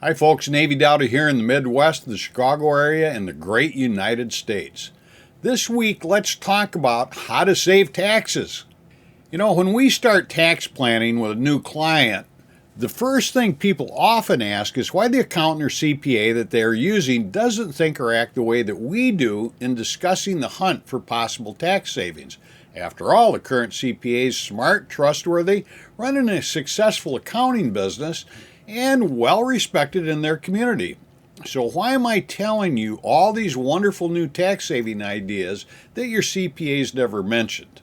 Hi, folks. Navy Dowdy here in the Midwest, the Chicago area, and the great United States. This week, let's talk about how to save taxes. When we start tax planning with a new client, the first thing people often ask is why the accountant or CPA that they're using doesn't think or act the way that we do in discussing the hunt for possible tax savings. After all, the current CPA is smart, trustworthy, running a successful accounting business, and well respected in their community. So, why am I telling you all these wonderful new tax saving ideas that your CPA's never mentioned?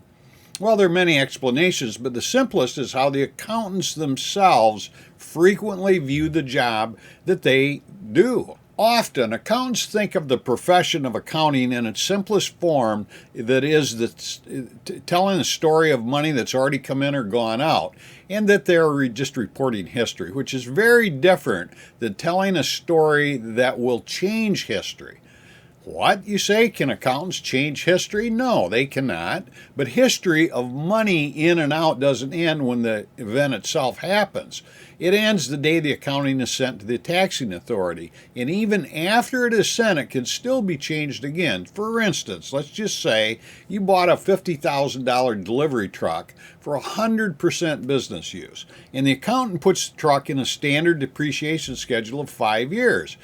Well, there are many explanations, but the simplest is how the accountants themselves frequently view the job that they do. Often, accountants think of the profession of accounting in its simplest form, that is, telling a story of money that's already come in or gone out, and that they're just reporting history, which is very different than telling a story that will change history. What, you say? Can accountants change history? No, they cannot. But history of money in and out doesn't end when the event itself happens. It ends the day the accounting is sent to the taxing authority. And even after it is sent, it can still be changed again. For instance, let's just say you bought a $50,000 delivery truck for 100% business use. And the accountant puts the truck in a standard depreciation schedule of 5 years.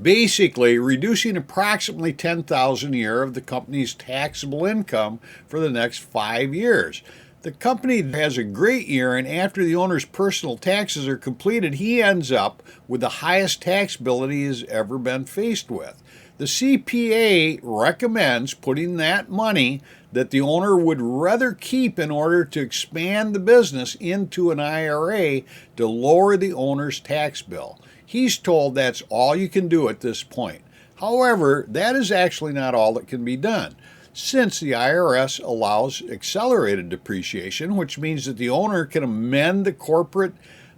Basically reducing approximately $10,000 a year of the company's taxable income for the next 5 years. The company has a great year, and after the owner's personal taxes are completed, he ends up with the highest tax bill that he has ever been faced with. The CPA recommends putting that money that the owner would rather keep in order to expand the business into an IRA to lower the owner's tax bill. He's told that's all you can do at this point. However, that is actually not all that can be done, since the IRS allows accelerated depreciation, which means that the owner can amend the corporate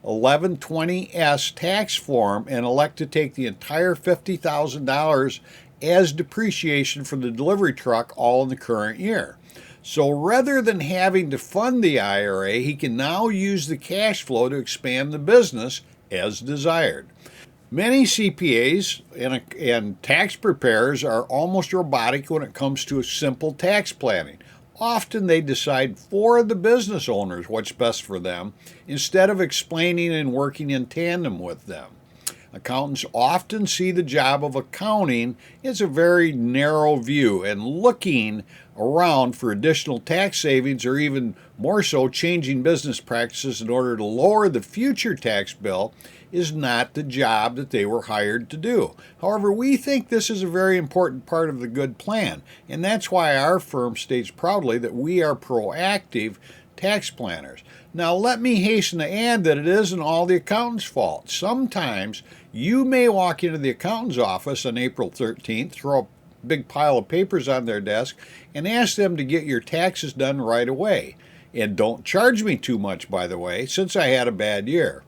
1120S tax form and elect to take the entire $50,000 as depreciation for the delivery truck all in the current year. So rather than having to fund the IRA, he can now use the cash flow to expand the business as desired. Many CPAs and tax preparers are almost robotic when it comes to simple tax planning. Often they decide for the business owners what's best for them instead of explaining and working in tandem with them. Accountants often see the job of accounting as a very narrow view, and looking around for additional tax savings, or even more so, changing business practices in order to lower the future tax bill, is not the job that they were hired to do. However, we think this is a very important part of the good plan, and that's why our firm states proudly that we are proactive tax planners. Now, let me hasten to add that it isn't all the accountant's fault. Sometimes you may walk into the accountant's office on April 13th, throw a big pile of papers on their desk, and ask them to get your taxes done right away. And don't charge me too much, by the way, since I had a bad year.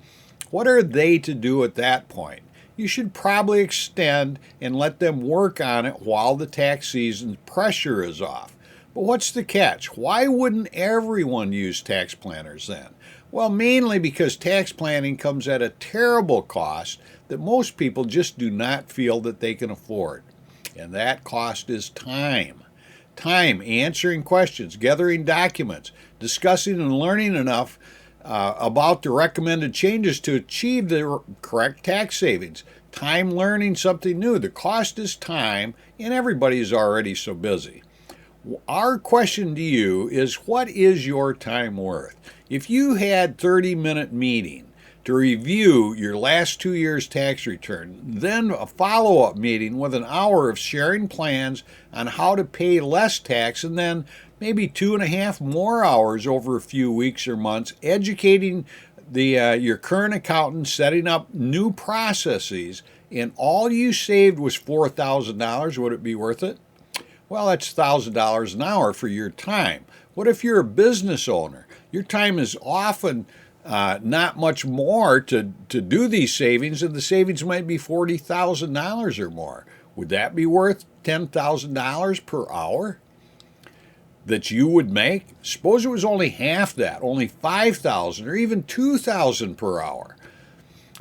What are they to do at that point? You should probably extend and let them work on it while the tax season pressure is off. But what's the catch? Why wouldn't everyone use tax planners then? Well, mainly because tax planning comes at a terrible cost that most people just do not feel that they can afford. And that cost is time. Time answering questions, gathering documents, discussing and learning enough about the recommended changes to achieve the correct tax savings. Time learning something new. The cost is time, and everybody's already so busy. Our question to you is, what is your time worth? If you had 30-minute meeting to review your last 2 years' tax return, then a follow-up meeting with an hour of sharing plans on how to pay less tax, and then maybe 2.5 more hours over a few weeks or months educating your current accountant, setting up new processes, and all you saved was $4,000, would it be worth it? Well, that's $1,000 an hour for your time. What if you're a business owner? Your time is often not much more to do these savings, and the savings might be $40,000 or more. Would that be worth $10,000 per hour that you would make? Suppose it was only half that, only $5,000 or even $2,000 per hour.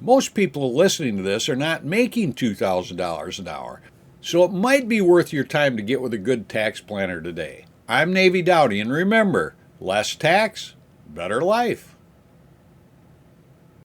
Most people listening to this are not making $2,000 an hour, so it might be worth your time to get with a good tax planner today. I'm Navy Dowdy, and remember, less tax, better life.